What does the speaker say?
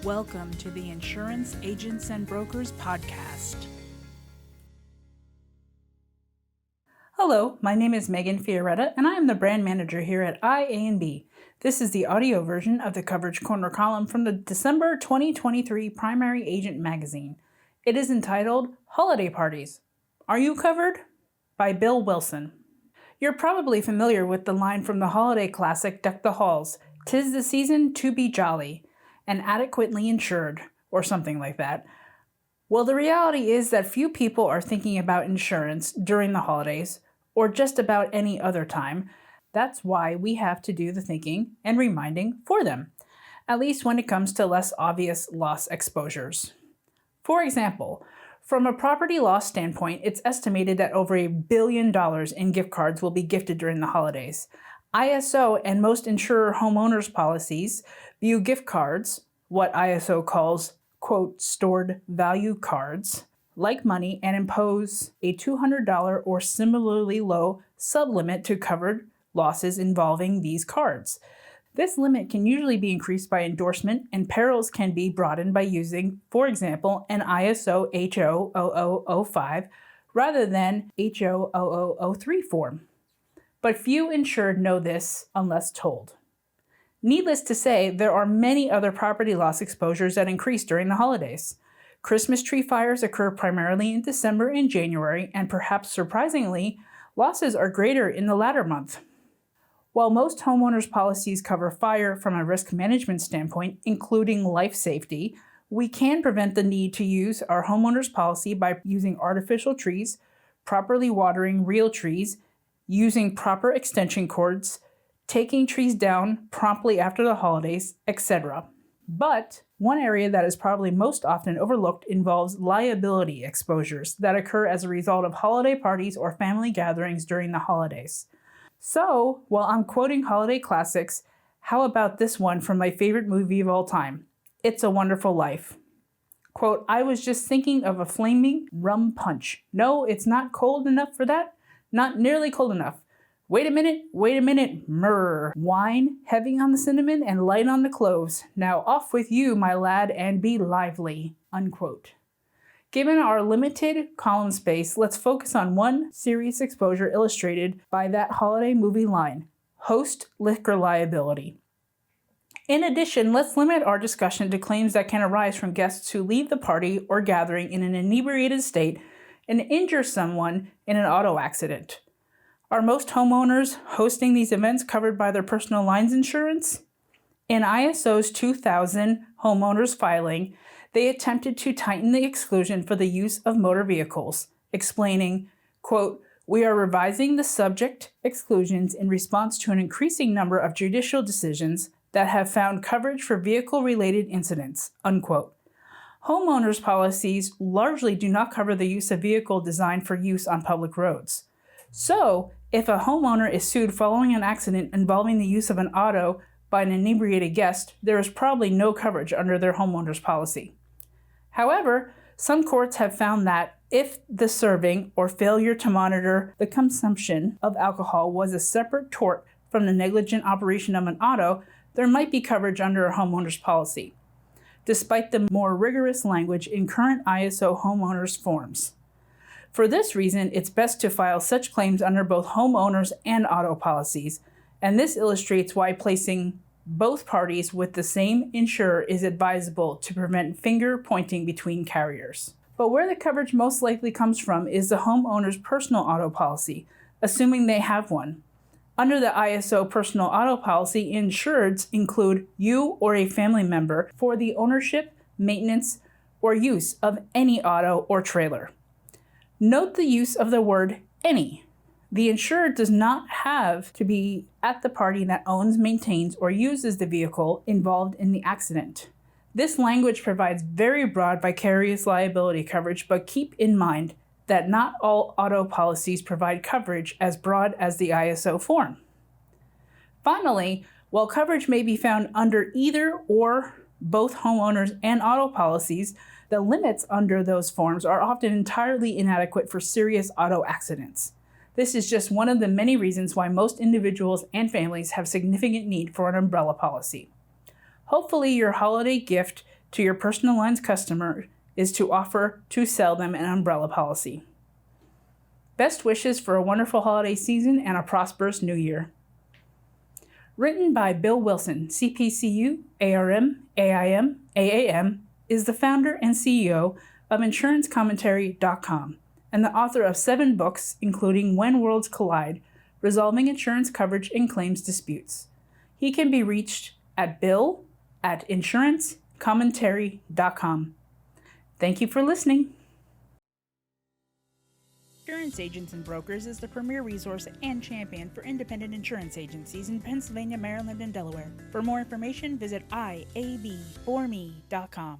Welcome to the Insurance Agents and Brokers Podcast. Hello, my name is Megan Fioretta, and I am the brand manager here at IA&B. This is the audio version of the Coverage Corner column from the December 2023 Primary Agent magazine. It is entitled Holiday Parties. Are You Covered? By Bill Wilson. You're probably familiar with the line from the holiday classic Deck the Halls, "'Tis the season to be jolly, and adequately insured," or something like that. Well, the reality is that few people are thinking about insurance during the holidays, or just about any other time. That's why we have to do the thinking and reminding for them, at least when it comes to less obvious loss exposures. For example, from a property loss standpoint, it's estimated that over $1 billion in gift cards will be gifted during the holidays. ISO and most insurer homeowners policies view gift cards, what ISO calls, quote, stored value cards, like money, and impose a $200 or similarly low sublimit to covered losses involving these cards. This limit can usually be increased by endorsement, and perils can be broadened by using, for example, an ISO HO0005 rather than HO0003 form. But few insured know this unless told. Needless to say, there are many other property loss exposures that increase during the holidays. Christmas tree fires occur primarily in December and January, and perhaps surprisingly, losses are greater in the latter month. While most homeowners policies cover fire from a risk management standpoint, including life safety, we can prevent the need to use our homeowners policy by using artificial trees, properly watering real trees, using proper extension cords, taking trees down promptly after the holidays, etc. But one area that is probably most often overlooked involves liability exposures that occur as a result of holiday parties or family gatherings during the holidays. So, while I'm quoting holiday classics, how about this one from my favorite movie of all time, It's a Wonderful Life? Quote, "I was just thinking of a flaming rum punch. No, it's not cold enough for that. Not nearly cold enough. Wait a minute, myrrh. Wine, heavy on the cinnamon and light on the cloves. Now off with you, my lad, and be lively," unquote. Given our limited column space, let's focus on one serious exposure illustrated by that holiday movie line, host liquor liability. In addition, let's limit our discussion to claims that can arise from guests who leave the party or gathering in an inebriated state and injure someone in an auto accident. Are most homeowners hosting these events covered by their personal lines insurance? In ISO's 2000 homeowners filing, they attempted to tighten the exclusion for the use of motor vehicles, explaining, quote, "We are revising the subject exclusions in response to an increasing number of judicial decisions that have found coverage for vehicle-related incidents," unquote. Homeowners policies largely do not cover the use of vehicle designed for use on public roads. So, if a homeowner is sued following an accident involving the use of an auto by an inebriated guest, there is probably no coverage under their homeowner's policy. However, some courts have found that if the serving or failure to monitor the consumption of alcohol was a separate tort from the negligent operation of an auto, there might be coverage under a homeowner's policy, despite the more rigorous language in current ISO homeowners forms. For this reason, it's best to file such claims under both homeowners and auto policies, and this illustrates why placing both parties with the same insurer is advisable to prevent finger pointing between carriers. But where the coverage most likely comes from is the homeowner's personal auto policy, assuming they have one. Under the ISO personal auto policy, insureds include you or a family member for the ownership, maintenance, or use of any auto or trailer. Note the use of the word any. The insured does not have to be at the party that owns, maintains, or uses the vehicle involved in the accident. This language provides very broad vicarious liability coverage, but keep in mind that not all auto policies provide coverage as broad as the ISO form. Finally, while coverage may be found under either or both homeowners and auto policies, the limits under those forms are often entirely inadequate for serious auto accidents. This is just one of the many reasons why most individuals and families have significant need for an umbrella policy. Hopefully your holiday gift to your personal lines customer is to offer to sell them an umbrella policy. Best wishes for a wonderful holiday season and a prosperous new year. Written by Bill Wilson, CPCU, ARM, AIM, AAM, is the founder and CEO of InsuranceCommentary.com and the author of 7 books, including When Worlds Collide, Resolving Insurance Coverage and Claims Disputes. He can be reached at bill@insurancecommentary.com. Thank you for listening. Insurance Agents and Brokers is the premier resource and champion for independent insurance agencies in Pennsylvania, Maryland, and Delaware. For more information, visit iab4me.com.